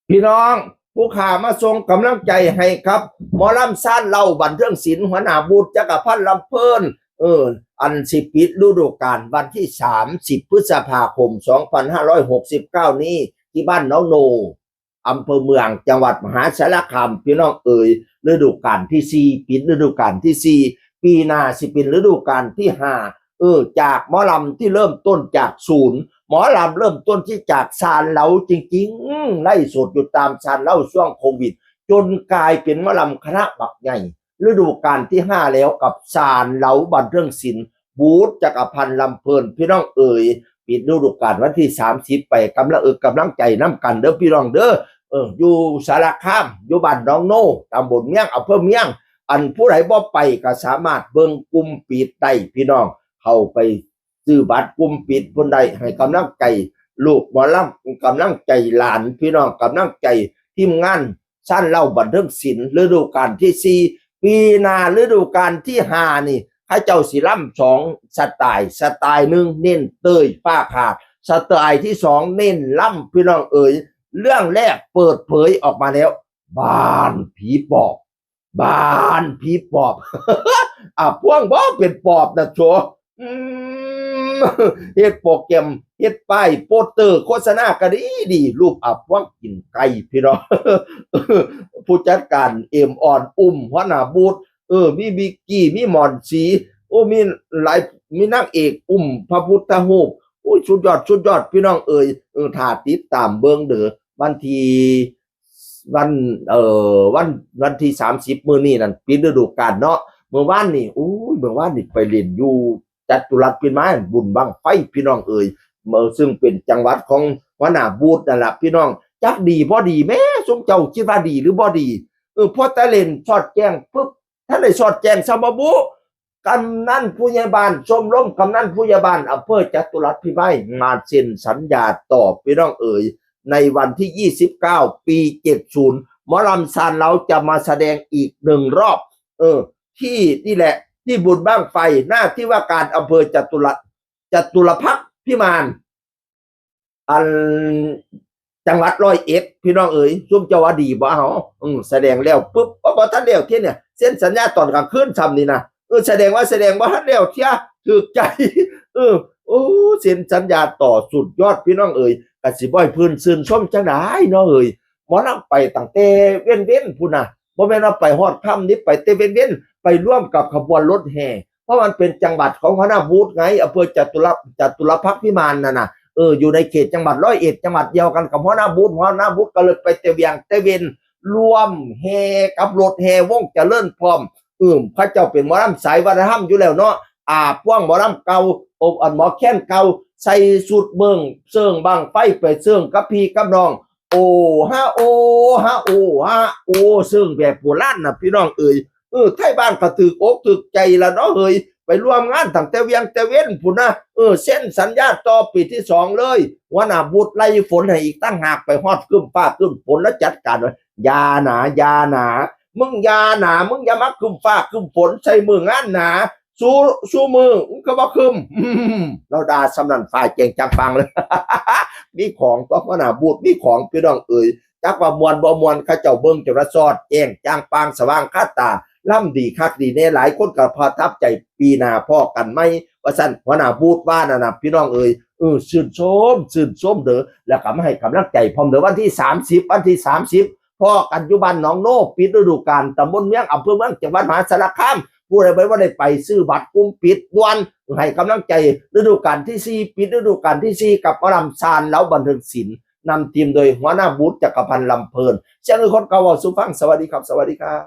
พี่น้องผู้ข่ามาส่งกำลังใจให้ครับหมอลำซ่านเล่าบันเทิงศิลป์หัวหน้าบูธจักรพันธ์ลำเพลินอันสิปิดฤดูกาลวันที่30พฤษภาคม2569นี้ที่บ้านน้องโนอำเภอเมืองจังหวัดมหาสารคามพี่น้องฤดูกาลที่4ปิดฤดูกาลที่4ปีหน้าสิเป็นฤดูกาลที่5จากหมอลำที่เริ่มต้นจากศูนย์หมอลำเริ่มต้นที่จากซานเหลาจริงๆไล่สดอยู่ตามซานเหลาช่วงโควิดจนกลายเป็นหมอลำคณะบักใหญ่ฤดูกาลที่5แล้วกับซานเหลาบันเทิงศิลป์บูธจักรพันธ์ลำเพลินพี่น้องปิดฤดูกาลวันที่30ไปกำลังใจน้ำกันเด้อพี่น้องเด้ออยู่สารคามอยู่บ้านน้องโนตำบลเมียงอำเภอเมียงอันผู้ใดบ่ไปก็สามารถเบิ่งกลุ่มปิดได้พี่น้องเข้าไปซื้อบัตรกลุ่มปิดคนใดให้กำลังใจลูกหมอลำกำลังใจหลานพี่น้องกำลังใจทีมงานสั้นเล่าบันเทิงศิลป์ฤดูกาลที่4ปีหน้าฤดูกาลที่5นี่ข้าเจ้าสิล่ำ2สไตล์1เน้นเตยป้าขาดสไตล์ที่2เน้นล่ำพี่น้องเรื่องแรกเปิดเผยออกมาแล้วบ้านผีปอบพวงบ่เป็นปอบนะโชเฮ็ดโปรแกรมเฮ็ดป้ายโปสเตอร์โฆษณาก็ดีรูปพวงกินไก่พี่น้องผู้จัดการเอ็มออนหัวหน้าบูธมีบิกกี้มีหมอนสีมีหลายมีนางเอกพระพุทธรูปสุดยอดพี่น้องถ้าติดตามเบิ่งเด้อวันที่30มื้อนี้นั่นปิดฤดูกาลเนาะเมื่อวานนี่ไปเล่นอยู่จัตุรัสเป็นไม้บุญบังไฟพี่น้องซึ่งเป็นจังหวัดของหัวหน้าบูธนั่นแหละพี่น้องจักดีบ่ดีแม่สมเจ้าคิดว่าดีหรือบ่ดีพอตะเล่นสอดแจ้งปุ๊บท่านได้สอดแจ้งซะบ่บุกำนันผู้ใหญ่บ้านชมรมกำนันผู้ใหญ่บ้านอำเภอจัตุรัสพิมายมาเซ็นสัญญาต่อพี่น้องในวันที่29ปี70หมอลำซานเราจะมาแสดงอีก1รอบที่นี่แหละที่บุญบ้างไฟหน้าที่ว่าการอำเภอจตุรพักษ์พิมานอันจังหวัด101พี่น้องซุ่มเจ้าว่าดีบ่เฮาแสดงแล้วปุ๊บบ่ทันแล้วเที่ยเนี่ยเซ็นสัญญาตอนกลางคืนซ้ำนี่นะแสดงบ่ทันแล้วเที่ยถูกใจเซ็นสัญญาต่อสุดยอดพี่น้องก็สิบ่ให้เพิ่นชื่นชมจังได๋เนาะหมอลำไปตั้งแต่เว้นพุ่นน่ะบ่แม่นว่าไปฮอดค่ำนี้ไปแต่เว้นไปร่วมกับขบวนรถแห่เพราะมันเป็นจังหวัดของหัวหน้าบูธไงอำเภอจตุรพักษ์พิมานนั่นน่ะอยู่ในเขตจังหวัด101จังหวัดเดียวกันกับหัวหน้าบูธก็เลยไปแต่เวียงแต่เว้นรวมแห่กับรถแห่วงเจริญพร้อมพระเจ้าเป็นหมอลำสายวัฒนธรรมอยู่แล้วเนาะพวกหมอลำเก่าหมอแค้นเก่าใส่สูทเบิ่งเซิงบังไฟไปเซิงกับพี่กับน้องฮะซึ่งแบบโบราณน่ะพี่น้องไทยบ้านก็ถึกอกถึกใจละเนาะไปร่วมงานตั้งแต่เวียงแต่เว้นพุ่นนะเส้นสัญญาต่อปีที่2เลยหัวหน้าบูธไล่ฝนให้อีกตั้งหากไปฮอดครึ้มฟ้าครึ้มฝนแล้วจัดการไว้ยาหนามึงยาหนามึงอย่ามาครึ้มฟ้าครึ้มฝนใส่มืองานหนาสู้มือก็บ่ครึ้มเราด่าสำนันฝ่ายเก่งจังฟังเลยมีของต้องหัวหน้าบูธมีของพี่น้องจักว่ามวนบ่มวนเขาเจ้าเบิ่งจนสอดแจ้งจางปางสว่างคาตาล่ำดีคักดีแน่หลายคนก็ประทับใจปีหน้าพ่อกันไหมว่าซั่นหัวหน้าบูธว่านั่นน่ะพี่น้องชื่นชมเด้อแล้วก็มาให้กำลังใจพร้อมเด้อวันที่30พ่อกันอยู่บ้านหนองโนปิดฤดูกาลตำบลเมืองอำเภอเมืองจังหวัดมหาสารคามผู้ใดบ่ได้ไปซื้อบัตรกลุ่มปิดด่วนให้กำลังใจฤดูกาลที่4ปิดฤดูกาลที่4กับหมอลำซานแล้วบันเทิงศิลป์นำทีมโดยหัวหน้าบูธจักรพันธ์ลำเพลินเสียงคนเก่าสู่ฟังสวัสดีครับ